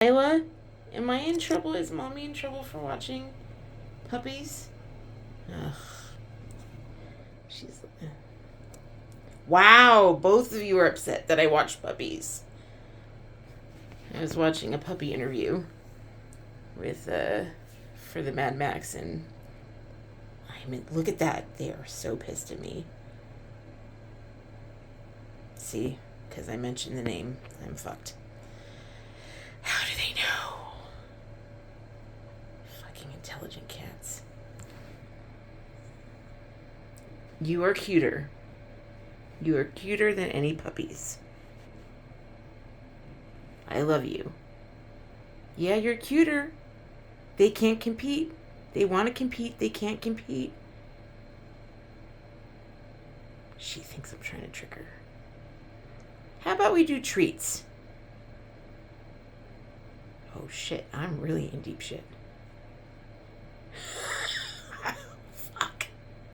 Lila, am I in trouble? Is mommy in trouble for watching puppies? Ugh. She's. Wow, both of you are upset that I watched puppies. I was watching a puppy interview with for the Mad Max, and I mean, look at that. They are so pissed at me. See, because I mentioned the name, I'm fucked. How do they know? Fucking intelligent cats. You are cuter. You are cuter than any puppies. I love you. Yeah, you're cuter. They can't compete. They want to compete. They can't compete. She thinks I'm trying to trick her. How about we do treats? Oh shit, I'm really in deep shit.